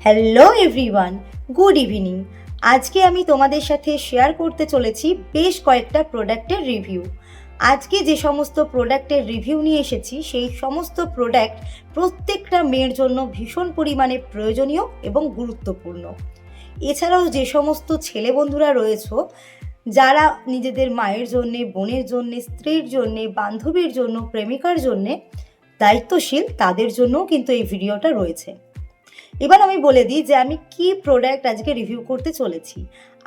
Hello everyone, good evening. আজকে আমি তোমাদের সাথে শেয়ার করতে চলেছি বেশ কয়েকটা প্রোডাক্টের রিভিউ। আজকে যে সমস্ত প্রোডাক্টের রিভিউ নিয়ে এসেছি সেই সমস্ত প্রোডাক্ট প্রত্যেকটা মেয়ের জন্য ভীষণ পরিমাণে প্রয়োজনীয় এবং গুরুত্বপূর্ণ। এছাড়াও যে সমস্ত ছেলে বন্ধুরা রয়েছে যারা নিজেদের মায়ের জন্যে, বোনের জন্যে, স্ত্রীর জন্যে, বান্ধবীর জন্য, প্রেমিকার জন্যে দায়িত্বশীল, তাদের জন্যও কিন্তু এই ভিডিওটা রয়েছে। এবার আমি বলে দিই যে আমি কি প্রোডাক্ট আজকে রিভিউ করতে চলেছি।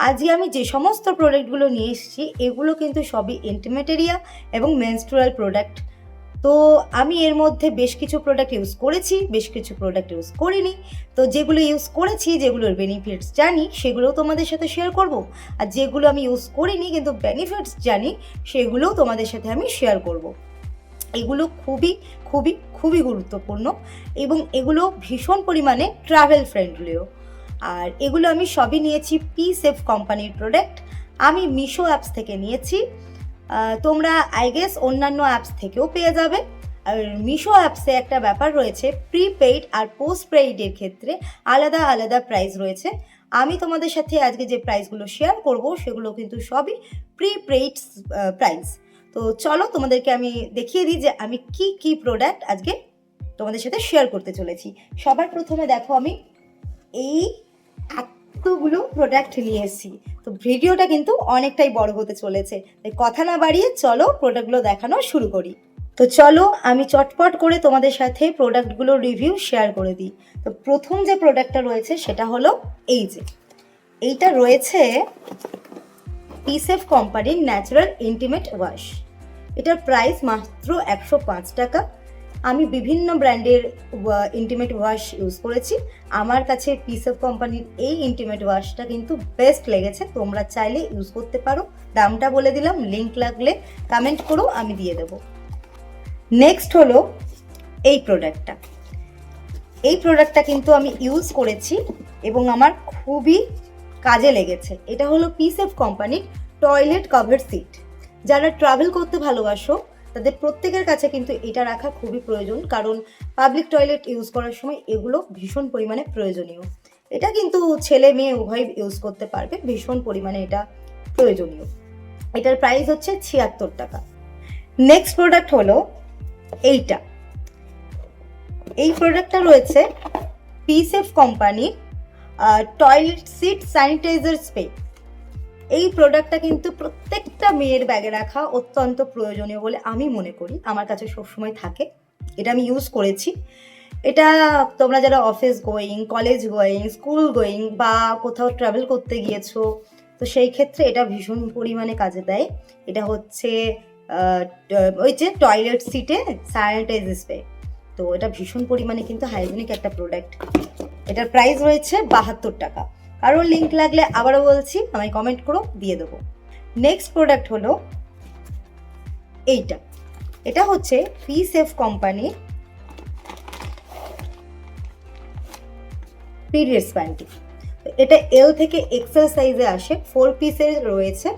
আজকে আমি যে সমস্ত প্রোডাক্টগুলো নিয়ে এসেছি এগুলো কিন্তু সবই ইন্টিমেট এরিয়া এবং মেনস্ট্রুয়াল প্রোডাক্ট। তো আমি এর মধ্যে বেশ কিছু প্রোডাক্ট ইউজ করেছি, বেশ কিছু প্রোডাক্ট ইউজ করিনি। তো যেগুলো ইউজ করেছি, যেগুলোর বেনিফিটস জানি, সেগুলোও তোমাদের সাথে শেয়ার করব। আর যেগুলো আমি ইউজ করিনি কিন্তু বেনিফিটস জানি, সেগুলোও তোমাদের সাথে আমি শেয়ার করব। এগুলো খুবই খুবই খুবই গুরুত্বপূর্ণ এবং এগুলো ভীষণ পরিমাণে ট্রাভেল ফ্রেন্ডলিও। আর এগুলো আমি সবই নিয়েছি পিসেফ কোম্পানির প্রোডাক্ট। আমি মিশো অ্যাপস থেকে নিয়েছি, তোমরা আই গেস অন্যান্য অ্যাপস থেকেও পেয়ে যাবে। আর মিশো অ্যাপসে একটা ব্যাপার রয়েছে, প্রিপেইড আর পোস্ট পেইডের ক্ষেত্রে আলাদা আলাদা প্রাইস রয়েছে। আমি তোমাদের সাথে আজকে যে প্রাইসগুলো শেয়ার করব সেগুলো কিন্তু সবই প্রিপেইড প্রাইস। তো চলো তোমাদেরকে আমি দেখিয়ে দিই যে আমি কি কি প্রোডাক্ট আজকে তোমাদের সাথে শেয়ার করতে চলেছি। সবার প্রথমে দেখো আমি এই এতগুলো প্রোডাক্ট নিয়ে এসেছি, তো ভিডিওটা কিন্তু অনেকটাই বড় হতে চলেছে, তাই কথা না বাড়িয়ে চলো প্রোডাক্টগুলো দেখানো শুরু করি। তো চলো আমি চটপট করে তোমাদের সাথে প্রোডাক্টগুলো রিভিউ শেয়ার করে দিই। তো প্রথম যে প্রোডাক্টটা রয়েছে সেটা হলো এইটা রয়েছে পিসেফ কোম্পানির ন্যাচারাল ইন্টিমেট ওয়াশ। এটার প্রাইস মাত্র 105 টাকা। আমি বিভিন্ন ব্র্যান্ডের ইন্টিমেট ওয়াশ ইউজ করেছি, আমার কাছে পিসেফ কোম্পানির এই ইন্টিমেট ওয়াশটা কিন্তু বেস্ট লেগেছে। তোমরা চাইলে ইউজ করতে পারো, দামটা বলে দিলাম, লিঙ্ক লাগলে কমেন্ট করো, আমি দিয়ে দেবো। নেক্সট হলো এই প্রোডাক্টটা কিন্তু আমি ইউজ করেছি এবং আমার খুবই কাজে লেগেছে। এটা হলো পিসেফ কোম্পানির টয়লেট কভার সিট। যারা ট্রাভেল করতে ভালোবাসো তাদের প্রত্যেকের কাছে কিন্তু এটা রাখা খুবই প্রয়োজন, কারণ পাবলিক টয়লেট ইউজ করার সময় এগুলো ভীষণ পরিমাণে প্রয়োজনীয়। এটা কিন্তু ছেলে মেয়ে উভয় ইউজ করতে পারবে, ভীষণ পরিমাণে এটা প্রয়োজনীয়। এটার প্রাইস হচ্ছে 76 টাকা। নেক্সট প্রোডাক্ট হলো এই প্রোডাক্টটা রয়েছে পিসেফ কোম্পানির টয়লেট সিট স্যানিটাইজার স্প্রে। এই প্রোডাক্টটা কিন্তু প্রত্যেকটা মেয়ের ব্যাগে রাখা অত্যন্ত প্রয়োজনীয় বলে আমি মনে করি, আমার কাছে সবসময় থাকে। এটা আমি ইউজ করেছি। এটা তোমরা যারা office going, college going, school going বা কোথাও ট্রাভেল করতে গিয়েছো, তো সেই ক্ষেত্রে এটা ভীষণ পরিমাণে কাজে দেয়। এটা হচ্ছে ওই যে টয়লেট সিটে স্যানিটাইজার স্প্রে। তো এটা ভীষণ পরিমাণে কিন্তু হাইজেনিক একটা প্রোডাক্ট। এটার প্রাইস রয়েছে 72 টাকা। আরও লিঙ্ক লাগলে আবারও বলছি, আমায় কমেন্ট করো, দিয়ে দেবো। নেক্সট প্রোডাক্ট হলো এটা হচ্ছে পিসেফ কোম্পানির পিরিয়ডস প্যান্টি। এটা এল থেকে এক্সেল সাইজে আসে, 4 পিসের রয়েছে।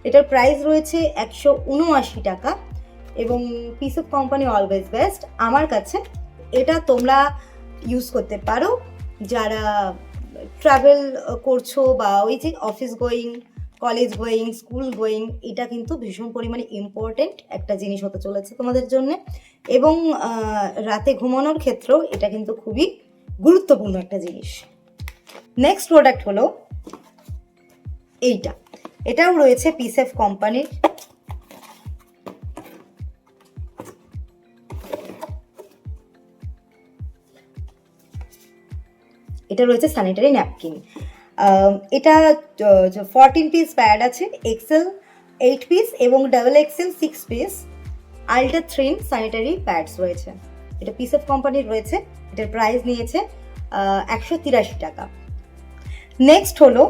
এটার প্রাইস রয়েছে 179 টাকা এবং পিসেফ কোম্পানি অলওয়েজ বেস্ট আমার কাছে। এটা তোমরা ইউজ করতে পারো যারা ট্রাভেল করছো বা ওই যে office going, college going, school going. এটা কিন্তু ভীষণ পরিমাণে ইম্পর্টেন্ট একটা জিনিস হতে চলেছে তোমাদের জন্য, এবং রাতে ঘুমানোর ক্ষেত্রেও এটা কিন্তু খুবই গুরুত্বপূর্ণ একটা জিনিস। নেক্সট প্রোডাক্ট হলো এটাও রয়েছে পিসেফ কোম্পানির। এটা রয়েছে স্যানিটারি ন্যাপকিন। এটা 14 পিস প্যাড আছে, এক্সেল 8 পিস এবং double XL 6 piece ultra thin sanitary pads রয়েছে। এটা পিসেফ কোম্পানির রয়েছে। এটার প্রাইস নিয়েছে 183 টাকা। নেক্সট হলো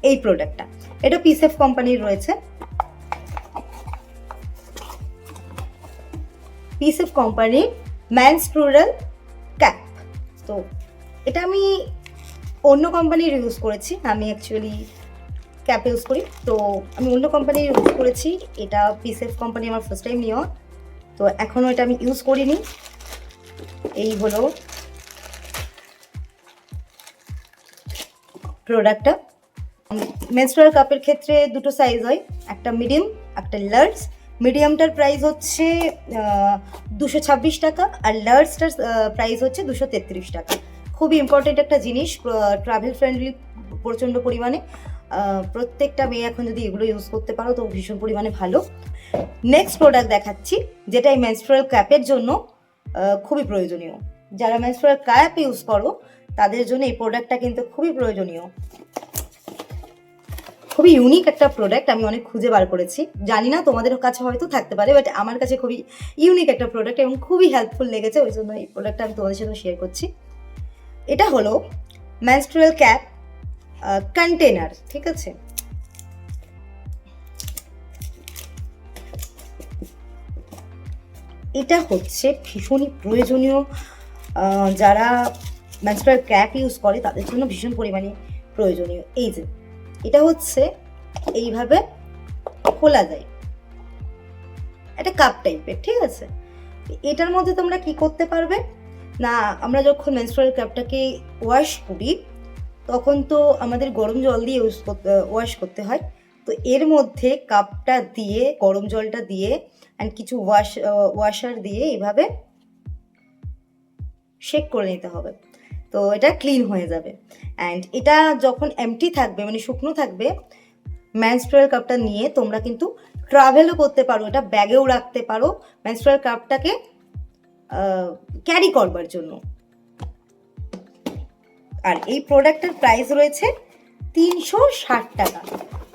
এই প্রোডাক্টটা, এটা পিসেফ কোম্পানির রয়েছে। পিসেফ কোম্পানির মেনস্ট্রুয়াল ক্যাপ। তো এটা আমি অন্য কোম্পানির ইউজ করেছি, আমি অ্যাকচুয়ালি ক্যাপ ইউজ করি, তো আমি অন্য কোম্পানির ইউজ করেছি। এটা পিসেফ কোম্পানি আমার ফার্স্ট টাইম নেওয়া, তো এখনও এটা আমি ইউজ করিনি। এই হলো প্রোডাক্টটা। মেনস্ট্রুয়াল কাপের ক্ষেত্রে দুটো সাইজ হয়, একটা মিডিয়াম একটা লার্জ। মিডিয়ামটার প্রাইস হচ্ছে 226 টাকা, আর লার্জটার প্রাইস হচ্ছে 233 টাকা। খুবই ইম্পর্টেন্ট একটা জিনিস, ট্রাভেল ফ্রেন্ডলি প্রচণ্ড পরিমাণে। প্রত্যেকটা মেয়ে এখন যদি এগুলো ইউজ করতে পারো তো ভীষণ পরিমাণে ভালো। নেক্সট প্রোডাক্ট দেখাচ্ছি, যেটা এই মেনস্ট্রুয়াল ক্যাপের জন্য খুবই প্রয়োজনীয়। যারা মেনস্ট্রুয়াল ক্যাপ ইউজ করো তাদের জন্য এই প্রোডাক্টটা কিন্তু খুবই প্রয়োজনীয়। খুবই ইউনিক একটা প্রোডাক্ট, আমি অনেক খুঁজে বার করেছি, জানি না তোমাদের কাছে হয়তো থাকতে পারে, বাট আমার কাছে খুবই ইউনিক একটা প্রোডাক্ট এবং খুবই হেল্পফুল লেগেছে, ওই জন্য এই প্রোডাক্টটা আমি তোমাদের সাথে শেয়ার করছি। এটা হলো মেনস্ট্রুয়াল ক্যাপ কন্টেনার, ঠিক আছে। এটা হচ্ছে ভীষণই প্রয়োজনীয়, যারা মেনস্ট্রুয়াল ক্যাপ ইউজ করে তাদের জন্য ভীষণ পরিমাণে প্রয়োজনীয়। এই যে এটা হচ্ছে এইভাবে খোলা যায়, এটা কাপ টাইপের, ঠিক আছে। এটার মধ্যে তোমরা কি করতে পারবে না, আমরা যখন মেনস্ট্রুয়াল ক্যাপটাকে ওয়াশ করি তখন তো আমাদের গরম জল দিয়ে ওয়াশ করতে হয়, তো এর মধ্যে কাপটা দিয়ে গরম জলটা দিয়ে অ্যান্ড কিছু ওয়াশার দিয়ে এইভাবে শেক করে নিতে হবে, তো এটা ক্লিন হয়ে যাবে। অ্যান্ড এটা যখন এমটি থাকবে মানে শুকনো থাকবে, মেনস্ট্রুয়াল কাপটা নিয়ে তোমরা কিন্তু ট্রাভেলও করতে পারো, এটা ব্যাগেও রাখতে পারো মেনস্ট্রুয়াল কাপটাকে ক্যারি করবার জন্য। আর এই প্রোডাক্টের প্রাইস রয়েছে 360 টাকা।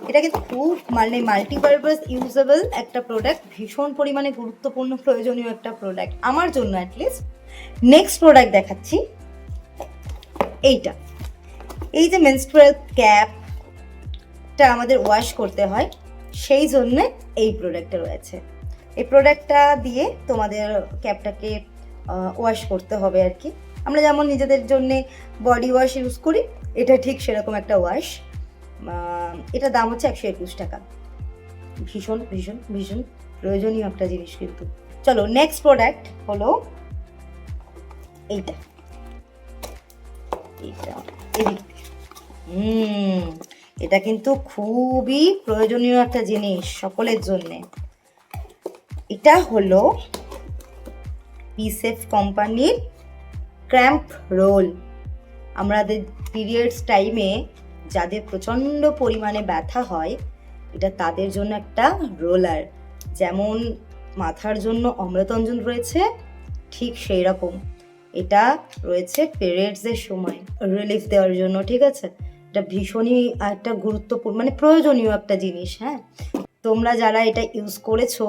এটা কিন্তু খুব মানে মাল্টিপারপাস ইউজেবল একটা প্রোডাক্ট, ভীষণ পরিমাণে গুরুত্বপূর্ণ প্রয়োজনীয় একটা প্রোডাক্ট আমার জন্য অ্যাটলিস্ট। নেক্সট প্রোডাক্ট দেখাচ্ছি, এইটা। এই যে মেনস্ট্রুয়াল ক্যাপটা আমাদের ওয়াশ করতে হয়, সেই জন্য এই প্রোডাক্টটা রয়েছে। এই প্রোডাক্টটা দিয়ে তোমাদের ক্যাপটাকে ওয়াশ করতে হবে আর কি। আমরা যেমন নিজেদের জন্যে বডি ওয়াশ ইউজ করি, এটা ঠিক সেরকম একটা ওয়াশ। এটা দাম হচ্ছে 121 টাকা। ভীষণ ভীষণ ভীষণ প্রয়োজনীয় একটা জিনিস কিন্তু। চলো নেক্সট প্রোডাক্ট হলো এইটা। এটা কিন্তু খুবই প্রয়োজনীয় একটা জিনিস সকলের জন্যে। এটা হলো পিসেফ কোম্পানির ক্র্যাম্প রোল। আমাদের পিরিয়ডস টাইমে যাদের প্রচণ্ড পরিমাণে ব্যথা হয়, এটা তাদের জন্য একটা রোলার। যেমন মাথার জন্য অমৃতঞ্জন রয়েছে, ঠিক সেই রকম এটা রয়েছে পিরিয়ডসের সময় রিলিফ দেওয়ার জন্য, ঠিক আছে। এটা ভীষণই একটা গুরুত্বপূর্ণ মানে প্রয়োজনীয় একটা জিনিস। হ্যাঁ, তোমরা যারা এটা ইউজ করেছো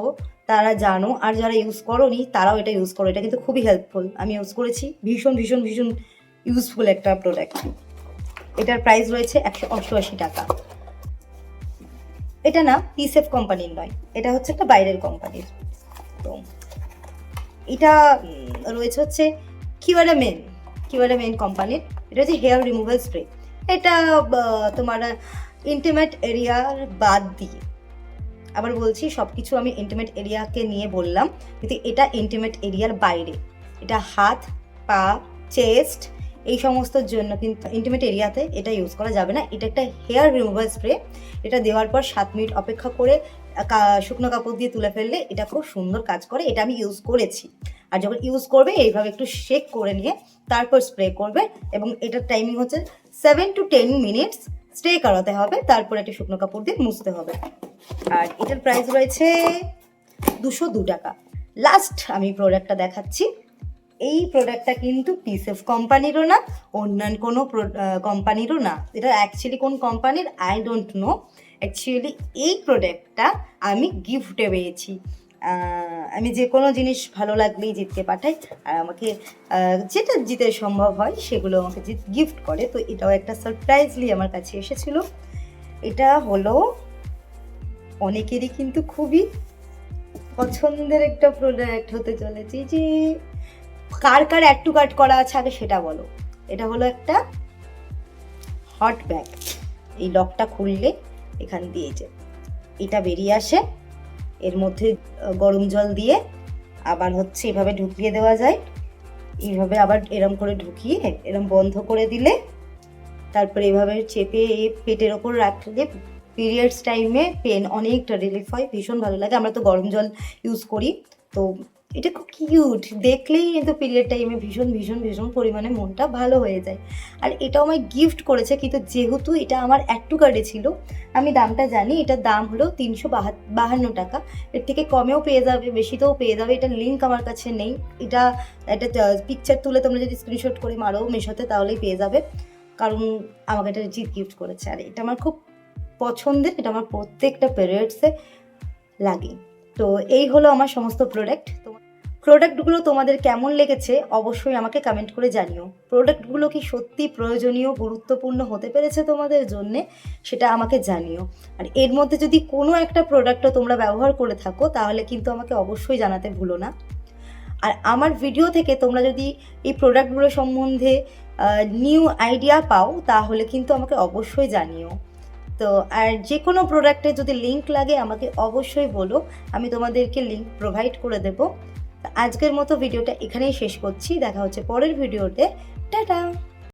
তারা জানো, আর যারা ইউজ করোনি তারাও এটা ইউজ করো, এটা কিন্তু খুবই হেল্পফুল। আমি ইউজ করেছি, ভীষণ ভীষণ ভীষণ ইউজফুল একটা প্রোডাক্ট। এটার প্রাইস রয়েছে 188 টাকা। এটা না পিসেফ কোম্পানির নয়, এটা হচ্ছে একটা বাইরের কোম্পানির। তো এটা রয়েছে হচ্ছে কিউআরএ মেন কোম্পানির। এটা হচ্ছে হেয়ার রিমুভাল স্প্রে। এটা তোমার ইন্টিমেট এরিয়ার বাদ দিয়ে, আবার বলছি সব কিছু আমি ইন্টিমেট এরিয়াকে নিয়ে বললাম, কিন্তু এটা ইন্টিমেট এরিয়ার বাইরে। এটা হাত, পা, চেস্ট এই সমস্তর জন্য কিন্তু ইন্টিমেট এরিয়াতে এটা ইউজ করা যাবে না। এটা একটা হেয়ার রিমুভাল স্প্রে। এটা দেওয়ার পর 7 মিনিট অপেক্ষা করে শুকনো কাপড় দিয়ে তুলে ফেললে এটা খুব সুন্দর কাজ করে। এটা আমি ইউজ করেছি। আর যখন ইউজ করবে এইভাবে একটু শেক করে নিয়ে তারপর স্প্রে করবে, এবং এটার টাইমিং হচ্ছে 7 to 10 মিনিটস স্প্রে করাতে হবে, তারপর একটা শুকনো কাপড় দিয়ে মুছতে হবে। আর এটার প্রাইস রয়েছে 202 টাকা। লাস্ট আমি প্রোডাক্টটা দেখাচ্ছি। এই প্রোডাক্টটা কিন্তু পিসেফ কোম্পানিরও না, অন্যান্য কোনো কোম্পানিরও না। এটা অ্যাকচুয়ালি কোন কোম্পানির আই ডোন্ট নো। অ্যাকচুয়ালি এই প্রোডাক্টটা আমি গিফটে পেয়েছি। আমি যে কোনো জিনিস ভালো লাগলেই জিতকে পাঠাই, আর আমাকে যেটা জিতে সম্ভব হয় সেগুলো আমাকে গিফট করে। তো এটাও একটা সারপ্রাইজলি আমার কাছে এসেছিলো। এটা হলো অনেকেরই কিন্তু খুবই পছন্দের একটা প্রোডাক্ট হতে চলেছে। যে কার কার অ্যাড টু কার্ট করা আছে আগে সেটা বলো। এটা হলো একটা হট ব্যাগ। এই লকটা খুললে এখান দিয়ে যে এটা বেরিয়ে আসে, এর মধ্যে গরম জল দিয়ে আবার হচ্ছে এভাবে ঢুকিয়ে দেওয়া যায়। এইভাবে আবার এরম করে ঢুকিয়ে এরম বন্ধ করে দিলে তারপরে এভাবে চেপে পেটের ওপর রাখলে পিরিয়ডস টাইমে পেন অনেকটা রিলিফ হয়, ভীষণ ভালো লাগে। আমরা তো গরম জল ইউজ করি, তো এটা খুব কিউট, দেখলেই কিন্তু পিরিয়ড টাইমে ভীষণ ভীষণ ভীষণ পরিমাণে মনটা ভালো হয়ে যায়। আর এটাও আমায় গিফট করেছে, কিন্তু যেহেতু এটা আমার অ্যাড টু কার্টে ছিল, আমি দামটা জানি, এটার দাম হলো 352 টাকা। এর থেকে কমেও পেয়ে যাবে, বেশিতেও পেয়ে যাবে, এটার লিঙ্ক আমার কাছে নেই। এটা একটা পিকচার তুলে তোমরা যদি স্ক্রিনশট করে মারো মিশোতে তাহলেই পেয়ে যাবে, কারণ আমাকে এটা জিৎ গিফট করেছে। আর এটা আমার খুব পছন্দের, এটা আমার প্রত্যেকটা পিরিয়ডসে লাগে। তো এই হলো আমার সমস্ত প্রোডাক্টগুলো তোমাদের কেমন লেগেছে অবশ্যই আমাকে কমেন্ট করে জানিও। প্রোডাক্টগুলো কি সত্যি প্রয়োজনীয়, গুরুত্বপূর্ণ হতে পেরেছে তোমাদের জন্যে, সেটা আমাকে জানিও। আর এর মধ্যে যদি কোনো একটা প্রোডাক্টও তোমরা ব্যবহার করে থাকো তাহলে কিন্তু আমাকে অবশ্যই জানাতে ভুলো না। আর আমার ভিডিও থেকে তোমরা যদি এই প্রোডাক্টগুলো সম্বন্ধে নিউ আইডিয়া পাও তাহলে কিন্তু আমাকে অবশ্যই জানিও। তো আর যে কোনো প্রোডাক্টে যদি লিঙ্ক লাগে আমাকে অবশ্যই বলো, আমি তোমাদেরকে লিঙ্ক প্রোভাইড করে দেবো। আজকের মতো ভিডিওটা এখানেই শেষ করছি, দেখা হচ্ছে পরের ভিডিওতে। টাটা।